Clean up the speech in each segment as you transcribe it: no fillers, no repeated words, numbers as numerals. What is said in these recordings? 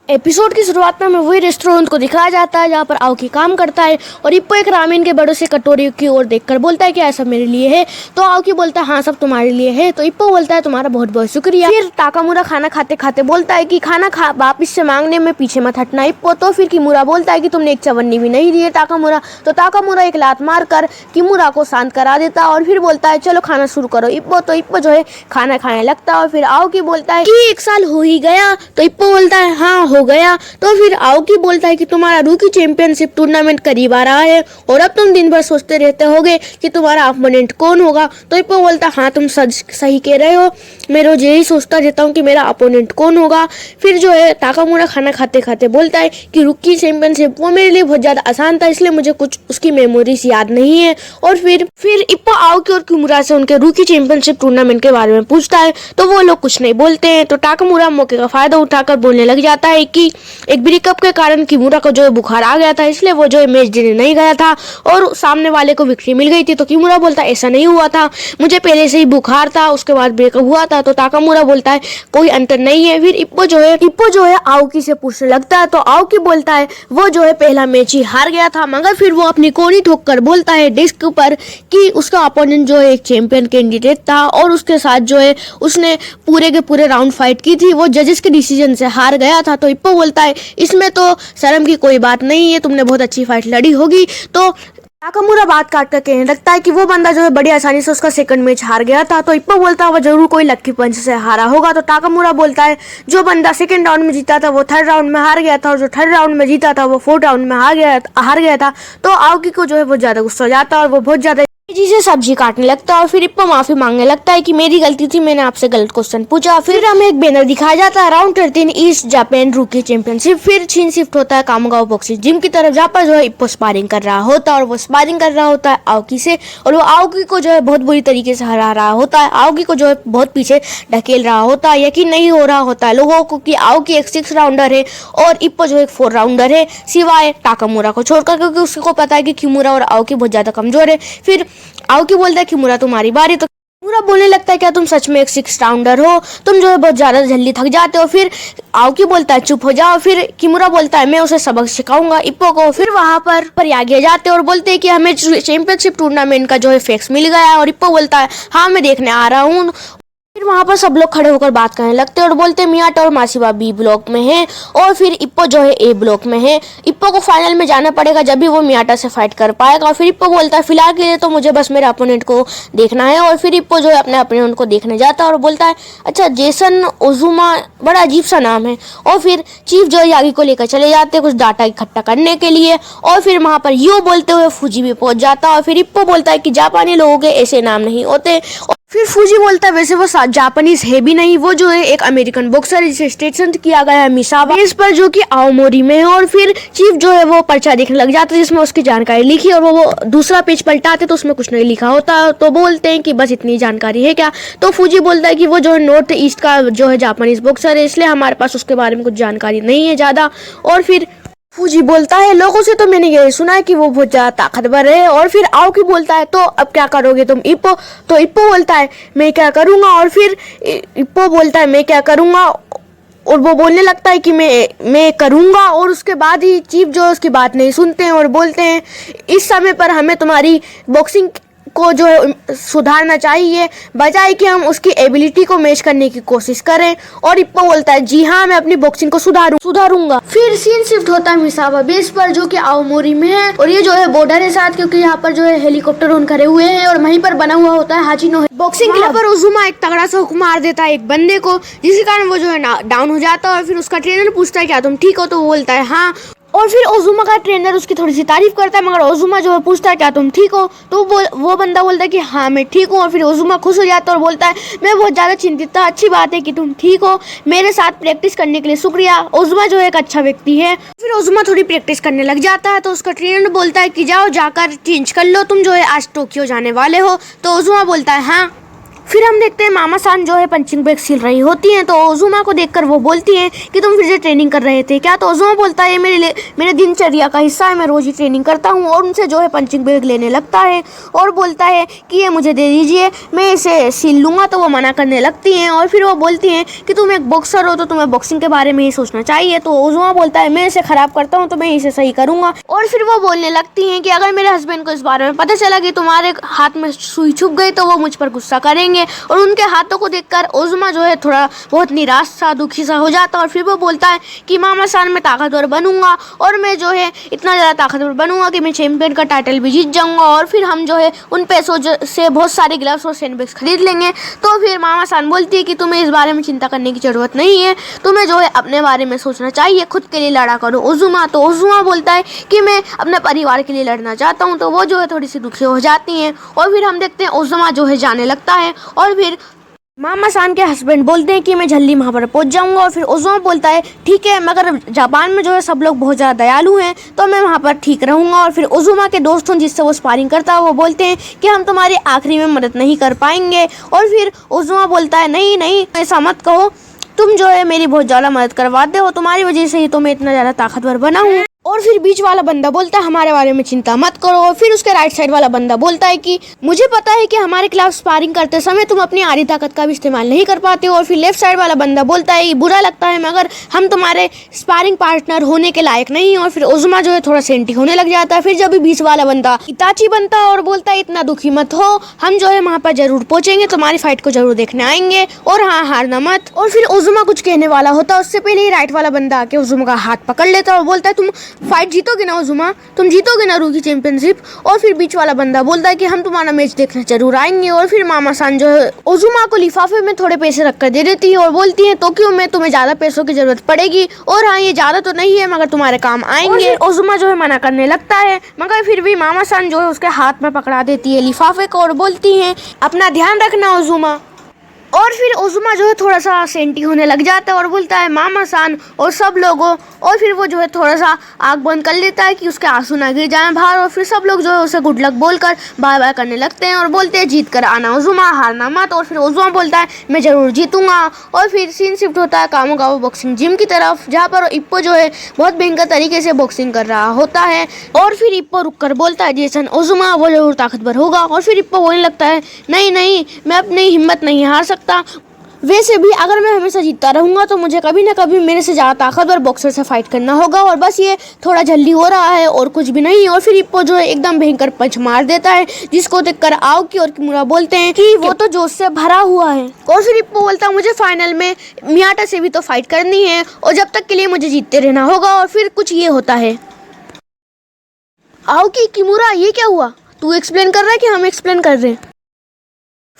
Episode की शुरुआत में हमें वही रेस्टोरेंट को दिखाया जाता है जहाँ पर आओकी काम करता है और इप्पो एक रामेन के बड़ों से कटोरी की ओर देखकर बोलता है कि ऐसा मेरे लिए है। तो आओकी बोलता है हाँ सब तुम्हारे लिए है। तो इप्पो बोलता है तुम्हारा बहुत बहुत शुक्रिया। फिर ताकामुरा खाना खाते खाते बोलता है कि खाना वापिस से मांगने में पीछे मत हटना इप्पो। तो फिर किमुरा बोलता है कि तुमने एक चवन्नी भी नहीं दी है ताकामुरा। तो ताकामुरा एक लात मार कर किमुरा को शांत करा देता और फिर बोलता है चलो खाना शुरू करो इप्पो। तो इप्पो जो है खाना खाने लगता है और फिर आओकी बोलता है कि 1 साल हो ही गया। तो इप्पो बोलता है हाँ हो गया। तो फिर आओकी बोलता है कि तुम्हारा रूकी चैंपियनशिप टूर्नामेंट करीब आ रहा है और अब तुम दिन भर सोचते रहते होगे कि तुम्हारा अपोनेंट कौन होगा। तो इप्पो बोलता है हाँ तुम सही कह रहे हो, मैं रोज यही सोचता रहता हूँ कि मेरा अपोनेंट कौन होगा। फिर जो है ताकामुरा खाना खाते खाते बोलता है कि रूकी चैंपियनशिप वो मेरे लिए बहुत ज्यादा आसान था, इसलिए मुझे कुछ उसकी मेमोरीज याद नहीं है। और फिर इप्पो आओकी और किमुरा से उनके रूकी चैंपियनशिप टूर्नामेंट के बारे में पूछता है तो वो लोग कुछ नहीं बोलते हैं। तो ताकामुरा मौके का फायदा उठाकर बोलने लग जाता है कि एक ब्रेकअप के कारण किमुरा को जो है बुखार आ गया था, इसलिए वो जो है मैच देने नहीं गया था और सामने वाले को विक्ट्री मिल गई थी। तो किमुरा बोलता है ऐसा नहीं हुआ था, मुझे पहले से ही बुखार था, उसके बाद ब्रेकअप हुआ था। तो ताकामुरा बोलता है कोई अंतर नहीं है। फिर इप्पो जो है आओकी से पूछने लगता है तो आओकी बोलता है वो जो है पहला मैच ही हार गया था, मगर फिर वो अपनी कोनी ठोक कर बोलता है डिस्क पर कि उसका अपोनेंट जो है एक चैंपियन कैंडिडेट था और उसके साथ जो है उसने पूरे के पूरे राउंड फाइट की थी, वो जजेस के डिसीजन से हार गया था। तो इप्पो बोलता है इसमें तो शर्म की कोई बात नहीं है, तुमने बहुत अच्छी फाइट लड़ी होगी। तो ताकामुरा बात काट कर कहने लगता है कि वो बंदा जो है बड़ी आसानी से उसका सेकंड मैच हार गया था। तो इप्पो बोलता है वो जरूर कोई लक्की पंच से हारा होगा। तो ताकामुरा बोलता है जो बंदा सेकंड राउंड में जीता था वो थर्ड राउंड में हार गया था और जो थर्ड राउंड में जीता था वो फोर्थ राउंड में हार गया था। तो आओकी को जो है बहुत ज्यादा गुस्सा हो जाता है और वो बहुत ज्यादा तेजी से सब्जी काटने लगता है और फिर इप्पो माफी मांगने लगता है कि मेरी गलती थी, मैंने आपसे गलत क्वेश्चन पूछा। फिर हमें एक बैनर दिखाया जाता है राउंड 13 ईस्ट जापान रूकी चैंपियनशिप। फिर सीन शिफ्ट होता है कामगाओ बॉक्सिंग जिम की तरफ, जहाँ पर जो है इप्पो स्पारिंग कर रहा होता है और वो स्पारिंग कर रहा होता है आओकी से और वो आओकी को जो है बहुत बुरी तरीके से हरा रहा होता है। आओकी को जो है बहुत पीछे ढकेल रहा होता है। यकीन नहीं हो रहा होता है लोगों को कि आओकी एक 6 राउंडर है और इप्पो जो एक 4 राउंडर है, सिवाय ताकामुरा को छोड़कर, क्योंकि उसको पता है कि किमुरा और आओकी बहुत ज्यादा कमजोर है। फिर आओकी बोलता है किमुरा तुम्हारी बारी। तो किमुरा बोलने लगता है क्या तुम सच में एक 6 राउंडर हो, तुम जो है बहुत ज्यादा जल्दी थक जाते हो। फिर आओकी बोलता है चुप हो जाओ। फिर किमुरा बोलता है मैं उसे सबक सिखाऊंगा इप्पो को। फिर वहां पर आगे जाते और बोलते हैं कि हमें चैंपियनशिप टूर्नामेंट का जो है फैक्स मिल गया है और इप्पो बोलता है हाँ मैं देखने आ रहा हूँ। फिर वहां पर सब लोग खड़े होकर बात करने लगते हैं और बोलते हैं मियाटा और माशिबा बी ब्लॉक में है और फिर इप्पो जो है ए ब्लॉक में है। इप्पो को फाइनल में जाना पड़ेगा जब भी वो मियाटा से फाइट कर पाएगा। और फिर इप्पो बोलता है फिलहाल के लिए तो मुझे बस मेरे अपोनेंट को देखना है। और फिर इप्पो जो है अपने अपोनेंट को देखने जाता है और बोलता है अच्छा जेसन ओजुमा, बड़ा अजीब सा नाम है। और फिर चीफ जो है यागी को लेकर चले जाते हैं कुछ डाटा इकट्ठा करने के लिए और फिर वहां पर यो बोलते हुए फूजी भी पहुंच जाता है। और फिर इप्पो बोलता है कि जापानी लोगों के ऐसे नाम नहीं होते। फिर फूजी बोलता है वैसे वो जापानीज है भी नहीं, वो जो है एक अमेरिकन बॉक्सर है जिसे स्टेशन किया गया है मिसाबा बेस पर जो कि आओमोरी में है। और फिर चीफ जो है वो पर्चा देखने लग जाता है जिसमें उसकी जानकारी लिखी और वो दूसरा पेज पलटाते तो उसमें कुछ नहीं लिखा होता। तो बोलते हैं कि बस इतनी जानकारी है क्या। तो फूजी बोलता है कि वो जो है नॉर्थ ईस्ट का जो है जापानीज बॉक्सर है, इसलिए हमारे पास उसके बारे में कुछ जानकारी नहीं है ज्यादा। और फिर फूजी बोलता है लोगों से तो मैंने यही सुना है कि वो बहुत ज्यादा ताकतवर है। और फिर आओकी बोलता है तो अब क्या करोगे तुम इप्पो। तो इप्पो बोलता है मैं क्या करूंगा। और फिर इप्पो बोलता है मैं क्या करूंगा और वो बोलने लगता है कि मैं करूंगा। और उसके बाद ही चीफ जो है उसकी बात नहीं सुनते हैं और बोलते हैं इस समय पर हमें तुम्हारी बॉक्सिंग को जो है सुधारना चाहिए, बजाय कि हम उसकी एबिलिटी को मैच करने की कोशिश करें। और इप्पो बोलता है जी हाँ मैं अपनी बॉक्सिंग को सुधारूंगा। फिर सीन शिफ्ट होता है मिसाबा बेस पर जो कि आओमोरी में है और ये जो है बॉर्डर है साथ, क्योंकि यहाँ पर जो है हेलीकॉप्टर उन खड़े हुए हैं और वहीं पर बना हुआ होता है हाचिनो बॉक्सिंग क्लब। पर ओजुमा एक तगड़ा सा हुक्म मार देता है एक बंदे को, जिसके कारण वो जो है डाउन हो जाता है। और फिर उसका ट्रेनर पूछता है क्या तुम ठीक हो। तो वो बोलता है हाँ। और फिर ओजुमा का ट्रेनर उसकी थोड़ी सी तारीफ करता है, मगर ओजुमा जो है पूछता है क्या तुम ठीक हो। तो वो बंदा बोलता है कि हाँ मैं ठीक हूँ। और फिर ओजुमा खुश हो जाता है और बोलता है मैं बहुत ज़्यादा चिंतित था, अच्छी बात है कि तुम ठीक हो, मेरे साथ प्रैक्टिस करने के लिए शुक्रिया। ओजुमा जो है एक अच्छा व्यक्ति है। फिर ओजुमा थोड़ी प्रैक्टिस करने लग जाता है तो उसका ट्रेनर बोलता है कि जाओ जाकर चेंज कर लो, तुम जो है आज टोक्यो जाने वाले हो। तो ओजुमा बोलता है हाँ। फिर हम देखते हैं मामा सान जो है पंचिंग बैग सिल रही होती हैं, तो ओजुमा को देखकर वो बोलती हैं कि तुम फिर से ट्रेनिंग कर रहे थे क्या? तो ओजुमा बोलता है मेरे दिनचर्या का हिस्सा है, मैं रोज ही ट्रेनिंग करता हूँ, और उनसे जो है पंचिंग बैग लेने लगता है और बोलता है कि ये मुझे दे दीजिए, मैं इसे सिल लूँगा। तो वो मना करने लगती हैं और फिर वो बोलती हैं कि तुम एक बॉक्सर हो तो तुम्हें बॉक्सिंग के बारे में ही सोचना चाहिए। तो ओजुमा बोलता है मैं इसे ख़राब करता हूँ तो मैं इसे सही करूँगा। और फिर वो बोलने लगती हैं कि अगर मेरे हस्बैंड को इस बारे में पता चला कि तुम्हारे हाथ में सुई छुप गई तो वो मुझ पर गुस्सा करेंगे। और उनके हाथों को देखकर ओजुमा जो है थोड़ा बहुत निराश सा दुखी सा हो जाता है और फिर वो बोलता है कि मामा सान मैं ताकतवर बनूंगा और मैं जो है इतना ज़्यादा ताकतवर बनूंगा कि मैं चैंपियन का टाइटल भी जीत जाऊंगा, और फिर हम जो है उन पैसों से बहुत सारे ग्लव्स और सैंडबैग्स खरीद लेंगे। तो फिर मामा सान बोलती है कि तुम्हें इस बारे में चिंता करने की ज़रूरत नहीं है, तुम्हें जो है अपने बारे में सोचना चाहिए, खुद के लिए लड़ा करो ओजुमा। तो ओजुमा बोलता है कि मैं अपने परिवार के लिए लड़ना चाहता हूँ। तो वो जो है थोड़ी सी दुखी हो जाती हैं और फिर हम देखते हैं ओजुमा जो है जाने लगता है और फिर मामा सान के हस्बैंड बोलते हैं कि मैं जल्दी वहाँ पर पहुँच जाऊँगा। और फिर ओजुमा बोलता है ठीक है, मगर जापान में जो है सब लोग बहुत ज़्यादा दयालु हैं तो मैं वहाँ पर ठीक रहूँगा। और फिर ओजुमा के दोस्त हों जिससे वो स्पारिंग करता है वो बोलते हैं कि हम तुम्हारी आखिरी में मदद नहीं कर पाएंगे। और फिर ओजुमा बोलता है नहीं नहीं ऐसा मत कहो, तुम जो है मेरी बहुत ज़्यादा मदद करवाते हो, तुम्हारी वजह से ही तो मैं इतना ज़्यादा ताकतवर बना हूँ। और फिर बीच वाला बंदा बोलता है हमारे बारे में चिंता मत करो। और फिर उसके राइट साइड वाला बंदा बोलता है कि मुझे पता है कि हमारे खिलाफ स्पारिंग करते समय तुम अपनी आधी ताकत का भी इस्तेमाल नहीं कर पाते हो। और फिर लेफ्ट साइड वाला बंदा बोलता है बुरा लगता है मगर हम तुम्हारे स्पारिंग पार्टनर होने के लायक नहीं। और फिर ओजुमा जो है थोड़ा सेंटी होने लग जाता है। फिर जब भी बीच वाला बंदा इताची बनता है और बोलता है इतना दुखी मत हो, हम जो है वहाँ पर जरूर पहुँचेंगे, तुम्हारी फाइट को जरूर देखने आएंगे और हाँ हारना मत। और फिर ओजुमा कुछ कहने वाला होता है उससे पहले ही राइट वाला बंदा आके ओजुमा का हाथ पकड़ लेता है और बोलता है तुम फाइट जीतोगे ना ओजुमा, तुम जीतोगे ना रूकी चैंपियनशिप। और फिर बीच वाला बंदा बोलता है कि हम तुम्हारा मैच देखने जरूर आएंगे। और फिर मामा सान जो है ओजुमा को लिफाफे में थोड़े पैसे रखकर दे देती है और बोलती है तो क्यों, मैं तुम्हें ज्यादा पैसों की जरूरत पड़ेगी और हाँ ये ज्यादा तो नहीं है मगर तुम्हारे काम आएंगे। ओजुमा जो है मना करने लगता है मगर फिर भी मामा सान जो है उसके हाथ में पकड़ा देती है लिफाफे को और बोलती है अपना ध्यान रखना ओजुमा। और फिर ओजुमा जो है थोड़ा सा सेंटी होने लग जाता है और बोलता है मामा सान और सब लोगों। और फिर वो जो है थोड़ा सा आँख बंद कर लेता है कि उसके आंसू ना गिर जाएं बाहर। और फिर सब लोग जो है उसे गुड लक बोलकर बाय बाय करने लगते हैं और बोलते हैं जीत कर आना ओजुमा, हारना मत। और फिर ओजुमा बोलता है मैं जरूर जीतूंगा। और फिर सीन शिफ्ट होता है कामोगावा बॉक्सिंग जिम की तरफ जहाँ पर इप्पो जो है बहुत भयंकर तरीके से बॉक्सिंग कर रहा होता है। और फिर इप्पो रुक कर बोलता है जेसन ओजुमा वो जरूर ताकतवर होगा। और फिर इप्पो बोलने लगता है नहीं नहीं मैं अपनी हिम्मत नहीं हार सकता, वैसे भी अगर मैं हमेशा जीतता रहूंगा तो मुझे कभी ना कभी मेरे से ज़्यादा ताकतवर बॉक्सर से फाइट करना होगा और बस ये थोड़ा जल्दी हो रहा है और कुछ भी नहीं। और फिर इप्पो जो है एकदम भयंकर पंच मार देता है जिसको देखकर आओकी और किमुरा बोलते हैं कि वो तो जोश से भरा हुआ है। और फिर इप्पो बोलता है मुझे फाइनल में मियाटा से भी तो फाइट करनी है और जब तक के लिए मुझे जीतते रहना होगा। और फिर कुछ ये होता है आओकी किमुरा ये क्या हुआ, तू एक्सप्लेन कर रहा है कि हम एक्सप्लेन कर रहे हैं।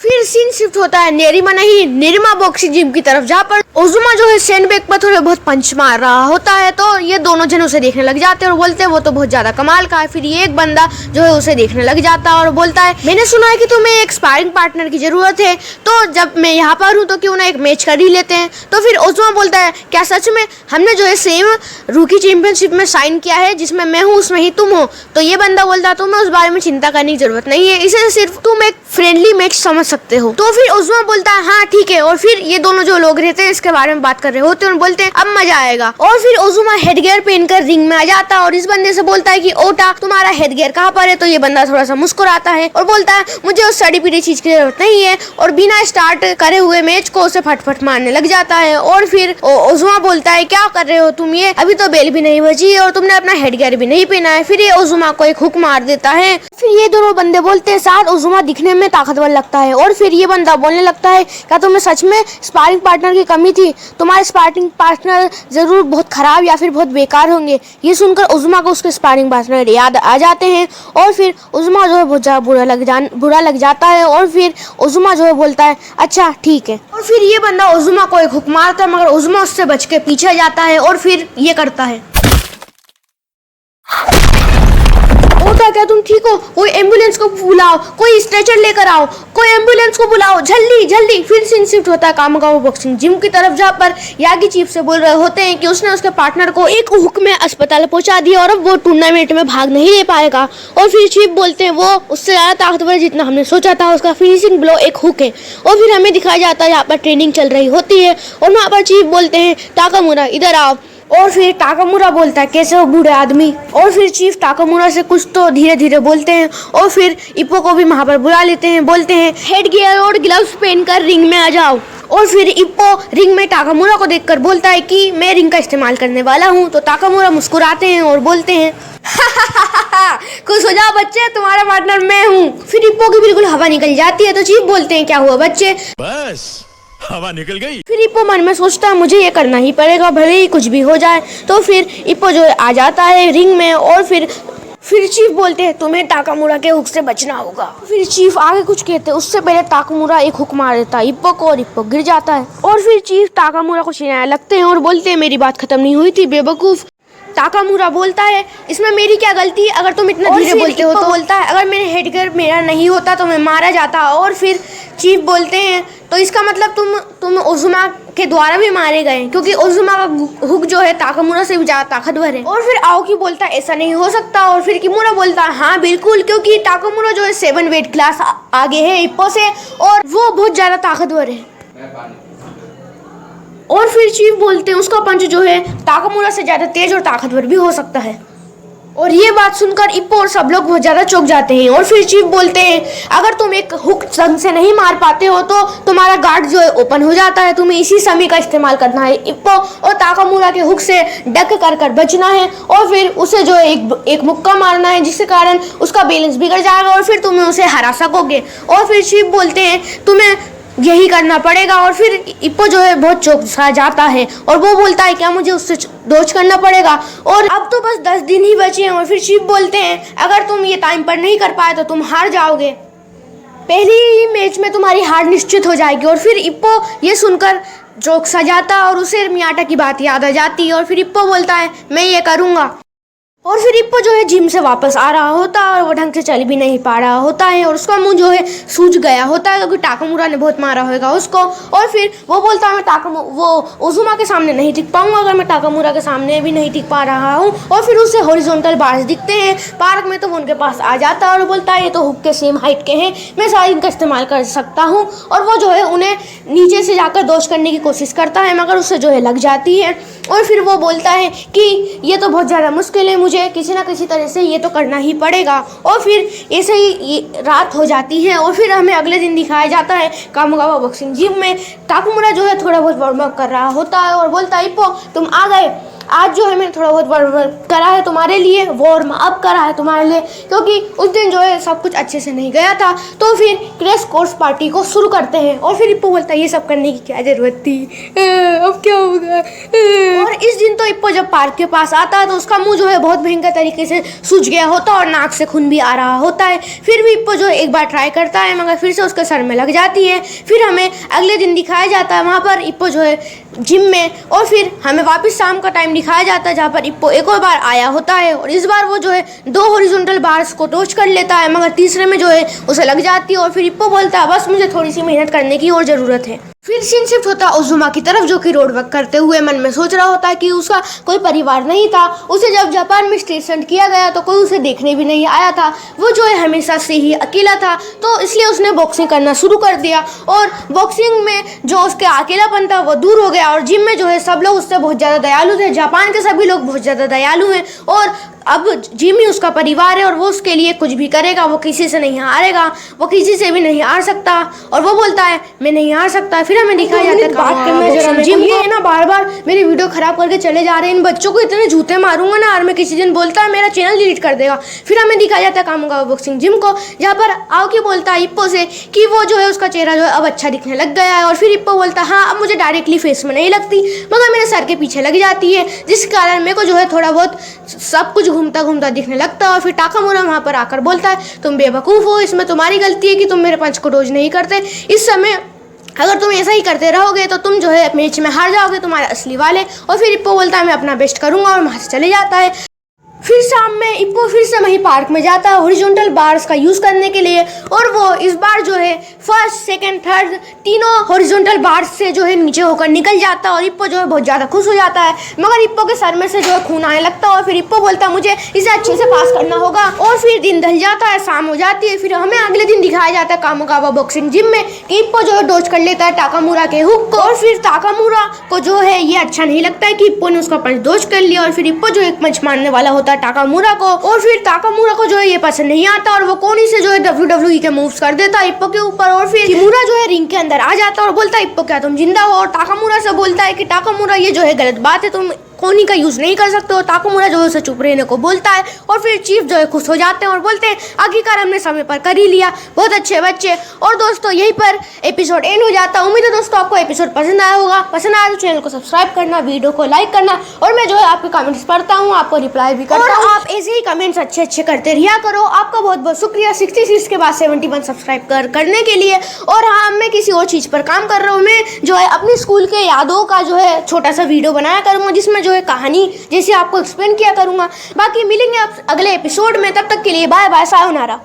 फिर सीन शिफ्ट होता है नेरिमा नहीं नेरिमा बॉक्सिंग जिम की तरफ जहाँ पर ओजुमा जो है सैंडबैग पर थोड़े बहुत पंच मार रहा होता है। तो ये दोनों जन उसे देखने लग जाते हैं और बोलते हैं वो तो बहुत ज्यादा कमाल का है। फिर ये एक बंदा जो है उसे देखने लग जाता है और बोलता है मैंने सुना है कि तुम्हें एक स्पारिंग पार्टनर की जरूरत है, तो जब मैं यहाँ पर हूँ तो क्यों ना एक मैच कर ही लेते हैं। तो फिर ओजुमा बोलता है क्या सच में, हमने जो है सेम रूकी चैंपियनशिप में साइन किया है, जिसमें मैं हूँ उसमें ही तुम हो। तो ये बंदा बोलता है तुम्हें उस बारे में चिंता करने की जरूरत नहीं है, इसे सिर्फ तुम एक फ्रेंडली मैच समझ सकते हो। तो फिर ओजुमा बोलता है हाँ ठीक है। और फिर ये दोनों जो लोग रहते हैं इसके बारे में बात कर रहे होते हैं और बोलते हैं अब मजा आएगा। और फिर ओजुमा हेडगियर पहनकर रिंग में आ जाता है और इस बंदे से बोलता है कि ओटा तुम्हारा हेडगियर कहाँ पर है। तो ये बंदा थोड़ा सा मुस्कुराता है और बोलता है मुझे उस सड़ी पीड़ी चीज की जरूरत नहीं है, और बिना स्टार्ट करे हुए मैच को उसे फटफट मारने लग जाता है। और फिर ओजुमा बोलता है क्या कर रहे हो तुम, ये अभी तो बेल भी नहीं बची है और तुमने अपना हेडगियर भी नहीं पहना है। फिर ये ओजुमा को एक हुक मार देता है। फिर ये दोनों बंदे बोलते हैं साथ ओजुमा दिखने में ताकतवर लगता है। और फिर ये बंदा बोलने लगता है क्या तुम्हें सच में स्पारिंग पार्टनर की कमी थी, तुम्हारे स्पारिंग पार्टनर जरूर बहुत खराब या फिर बहुत बेकार होंगे। ये सुनकर ओजुमा को उसके स्पारिंग पार्टनर याद आ जाते हैं और फिर ओजुमा जो है बहुत ज़्यादा बुरा लग जाता है। और फिर ओजुमा जो है बोलता है अच्छा ठीक है। और फिर ये बंदा ओजुमा को एक हुक मारता है मगर ओजुमा उससे बच के पीछे जाता है और फिर ये करता है। और बोलता है क्या तुम ठीक हो, कोई एम्बुलेंस को बुलाओ, कोई स्ट्रेचर लेकर आओ, कोई एम्बुलेंस को बुलाओ जल्दी जल्दी। फिर सीन शिफ्ट होता है कामागावा बॉक्सिंग जिम की तरफ, जहाँ पर यागी चीफ से बोल रहे होते हैं कि उसने उसके पार्टनर को एक हुक में अस्पताल पहुंचा दिया और अब वो टूर्नामेंट में भाग नहीं ले पाएगा। और फिर चीफ बोलते हैं वो उससे ज़्यादा ताकतवर है जितना हमने सोचा था, उसका फिनिशिंग ब्लो एक हुक है। और फिर हमें दिखाया जाता है यहाँ पर ट्रेनिंग चल रही होती है और वहाँ पर चीफ बोलते हैं ताकामुरा इधर आओ। और फिर ताकामुरा बोलता है कैसे हो बूढ़े आदमी। और फिर चीफ ताकामुरा से कुछ तो धीरे धीरे बोलते हैं और फिर इप्पो को भी वहाँ पर बुला लेते हैं, बोलते हैं हेड गियर और ग्लव्स पहनकर रिंग में आ जाओ। और फिर इप्पो रिंग में ताकामुरा को देखकर बोलता है कि मैं रिंग का इस्तेमाल करने वाला हूँ। तो ताकामुरा मुस्कुराते हैं और बोलते हैं खुश हो जाओ बच्चे, तुम्हारा पार्टनर मैं हूँ। फिर इप्पो की बिल्कुल हवा निकल जाती है। तो चीफ बोलते हैं क्या हुआ बच्चे, बस हवा निकल गई। फिर इप्पो मन में सोचता है मुझे ये करना ही पड़ेगा भले ही कुछ भी हो जाए। तो फिर इप्पो जो आ जाता है रिंग में और फिर चीफ बोलते हैं तुम्हें ताकामुरा के हुक से बचना होगा। फिर चीफ आगे कुछ कहते हैं, उससे पहले ताकामुरा एक हुक मार देता है इप्पो को और इप्पो गिर जाता है। और फिर चीफ ताकामुरा को चिढ़ाने लगते हैं और बोलते हैं मेरी बात खत्म नहीं हुई थी बेवकूफ। ताकामुरा बोलता है इसमें मेरी क्या गलती है, अगर तुम इतना धीरे बोलते हो तो। बोलता है अगर मेरे हेडगियर मेरा नहीं होता तो मैं मारा जाता। और फिर चीफ बोलते हैं तो इसका मतलब तुम ओजुमा के द्वारा भी मारे गए, क्योंकि ओजुमा का हुक जो है ताकामुरा से भी ज्यादा ताकतवर है। और फिर आओकी बोलता है ऐसा नहीं हो सकता। और फिर किमुरा बोलता है हाँ बिल्कुल, क्योंकि ताकामुरा जो है 7 वेट क्लास आगे है इप्पो से और वो बहुत ज्यादा ताकतवर है। और फिर चीफ बोलते हैं उसका पंच जो है ताकामुरा से ज्यादा तेज और ताकतवर भी हो सकता है। और ये बात सुनकर इप्पो और सब लोग बहुत ज्यादा चौंक जाते हैं। और फिर चीफ बोलते हैं अगर तुम एक हुक ढंग से नहीं मार पाते हो तो तुम्हारा गार्ड जो है ओपन हो जाता है, तुम्हें इसी समय का इस्तेमाल करना है। इप्पो और ताकामुरा के हुक से डक कर बचना है और फिर उसे जो है एक मुक्का मारना है जिसके कारण उसका बैलेंस बिगड़ जाएगा और फिर तुम्हें उसे हरा सकोगे। और फिर चीफ बोलते हैं तुम्हें यही करना पड़ेगा। और फिर इप्पो जो है बहुत चौंक सा जाता है और वो बोलता है क्या मुझे उससे डॉज करना पड़ेगा और अब तो बस 10 दिन ही बचे हैं। और फिर चीफ बोलते हैं अगर तुम ये टाइम पर नहीं कर पाए तो तुम हार जाओगे, पहली ही मैच में तुम्हारी हार निश्चित हो जाएगी। और फिर इप्पो ये सुनकर चौंक सा जाता और उसे मियाटा की बात याद आ जाती है और फिर इप्पो बोलता है मैं ये करूँगा। और फिर इप्पो जो है जिम से वापस आ रहा होता है और वो ढंग से चल भी नहीं पा रहा होता है और उसका मुंह जो है सूज गया होता है क्योंकि ताकामुरा ने बहुत मारा होगा उसको। और फिर वो बोलता है मैं वो ओजुमा के सामने नहीं टिक पाऊंगा अगर मैं ताकामुरा के सामने भी नहीं टिक पा रहा हूँ। और फिर उसे हॉरिजॉन्टल बार्स दिखते हैं पार्क में, तो वो उनके पास आ जाता है और बोलता है ये तो हुक के सेम हाइट के हैं, मैं सारी इनका इस्तेमाल कर सकता हूँ। और वो जो है उन्हें नीचे से जाकर दोष करने की कोशिश करता है मगर उससे जो है लग जाती है। और फिर वो बोलता है कि ये तो बहुत ज़्यादा मुश्किल है, मुझे किसी ना किसी तरह से ये तो करना ही पड़ेगा। और फिर ऐसे ही रात हो जाती है और फिर हमें अगले दिन दिखाया जाता है कामागावा बॉक्सिंग जिम में ताकामुरा जो है थोड़ा बहुत वार्म अप कर रहा होता है और बोलता है इप्पो तुम आ गए, आज जो है मैंने थोड़ा बहुत वार्म अप करा है तुम्हारे लिए, वार्म अप करा है तुम्हारे लिए, क्योंकि उस दिन जो है सब कुछ अच्छे से नहीं गया था। तो फिर क्रैश कोर्स पार्टी को शुरू करते हैं। और फिर इप्पो बोलता है ये सब करने की क्या जरूरत थी, अब क्या होगा। और इस दिन तो इप्पो जब पार्क के पास आता है तो उसका मुंह जो है बहुत भयंकर तरीके से सूज गया होता है और नाक से खून भी आ रहा होता है। फिर भी इप्पो जो है एक बार ट्राई करता है मगर फिर से उसके सर में लग जाती है। फिर हमें अगले दिन दिखाया जाता है वहाँ पर इप्पो जो है जिम में और फिर हमें वापस शाम का टाइम दिखाया जाता है जहाँ पर इप्पो एक और बार आया होता है और इस बार वो जो है 2 हॉरिजॉन्टल बार्स को टच कर लेता है मगर तीसरे में जो है उसे लग जाती है। और फिर इप्पो बोलता है बस मुझे थोड़ी सी मेहनत करने की और ज़रूरत है। फिर सीन शिफ्ट होता है ओजुमा की तरफ जो कि रोड वर्क करते हुए मन में सोच रहा होता है कि उसका कोई परिवार नहीं था, उसे जब जापान में स्टेशन किया गया तो कोई उसे देखने भी नहीं आया था, वो जो है हमेशा से ही अकेला था, तो इसलिए उसने बॉक्सिंग करना शुरू कर दिया और बॉक्सिंग में जो उसके अकेलापन था वो दूर हो गया और जिम में जो है सब लोग उससे बहुत ज़्यादा दयालु थे, जापान के सभी लोग बहुत ज़्यादा दयालु हैं और अब जिम ही उसका परिवार है और वो उसके लिए कुछ भी करेगा, वो किसी से नहीं हारेगा, वो किसी से भी नहीं हार सकता और वो बोलता है मैं नहीं हार सकता। फिर हमें दिखाया जाता है बात करना जरा जिम ये ना बार बार मेरी वीडियो खराब करके चले जा रहे हैं, इन बच्चों को इतने जूते मारूंगा ना और मैं किसी दिन बोलता है मेरा चैनल डिलीट कर देगा। फिर हमें दिखाया जाता है कामागावा बॉक्सिंग जिम को जहाँ पर आओकी बोलता है इप्पो से कि वो जो है उसका चेहरा जो है अब अच्छा दिखने लग गया है और फिर इप्पो बोलता है हाँ अब मुझे डायरेक्टली फेस में नहीं लगती मगर मेरे सर के पीछे लग जाती है जिस कारण मेरे को जो है थोड़ा बहुत सब कुछ घूमता घूमता दिखने लगता है। और फिर ताकामुरा वहाँ पर आकर बोलता है तुम बेवकूफ़ हो, इसमें तुम्हारी गलती है कि तुम मेरे पंच को डॉज नहीं करते, इस समय अगर तुम ऐसा ही करते रहोगे तो तुम जो है मैच में हार जाओगे तुम्हारे असली वाले। और फिर इप्पो बोलता है मैं अपना बेस्ट करूँगा और वहाँ से चले जाता है। फिर शाम में इप्पो फिर से वहीं पार्क में जाता है हॉरिजॉन्टल बार्स का यूज करने के लिए, और वो इस बार जो है फर्स्ट सेकंड थर्ड तीनों हॉरिजॉन्टल बार्स से जो है नीचे होकर निकल जाता है, और इप्पो जो है बहुत ज़्यादा खुश हो जाता है। मगर इप्पो के सर में से जो है खून आने लगता है, और फिर इप्पो बोलता है मुझे इसे अच्छे से पास करना होगा। और फिर दिन ढल जाता है, शाम हो जाती है। फिर हमें अगले दिन दिखाया जाता है कामोगावा बॉक्सिंग जिम में कि इप्पो जो है डॉज कर लेता है ताकामुरा के हुक को, और फिर ताकामुरा को जो है ये अच्छा नहीं लगता है कि इप्पो ने उसका पंच डॉज कर लिया, और फिर इप्पो जो एक पंच मारने वाला होता है ताकामुरा को, और फिर ताकामुरा को जो है ये पसंद नहीं आता और वो कोनी से जो है WWE के मूव्स कर देता है इप्पो के ऊपर। और फिर किमुरा जो है रिंग के अंदर आ जाता है और बोलता है इप्पो क्या तुम जिंदा हो, और ताकामुरा से बोलता है कि ताकामुरा ये जो है गलत बात है, तुम कोनी का यूज नहीं कर सकते हो। ताकामुरा जो है उसे चुप रहने को बोलता है, और फिर चीफ जो है खुश हो जाते हैं और बोलते हैं आखिरकार हमने समय पर कर ही लिया, बहुत अच्छे बच्चे। और दोस्तों यहीं पर एपिसोड एंड हो जाता है। उम्मीद है दोस्तों आपको एपिसोड पसंद आया होगा। पसंद आया तो चैनल को सब्सक्राइब करना, वीडियो को लाइक करना, और मैं जो है आपके कमेंट्स पढ़ता हूँ, आपको रिप्लाई भी करता हूँ। आप ऐसे ही कमेंट्स अच्छे अच्छे करते रहिया करो। आपका बहुत बहुत शुक्रिया 66 के बाद 71 सब्सक्राइब करने के लिए। और हाँ, मैं किसी और चीज़ पर काम कर रहा हूँ। मैं जो है अपनी स्कूल के यादों का जो है छोटा सा वीडियो बनाया करूँगा, जिसमें जो है कहानी जैसे आपको एक्सप्लेन किया करूँगा। बाकी मिलेंगे आप अगले एपिसोड में, तब तक के लिए बाय बाय, सायोनारा।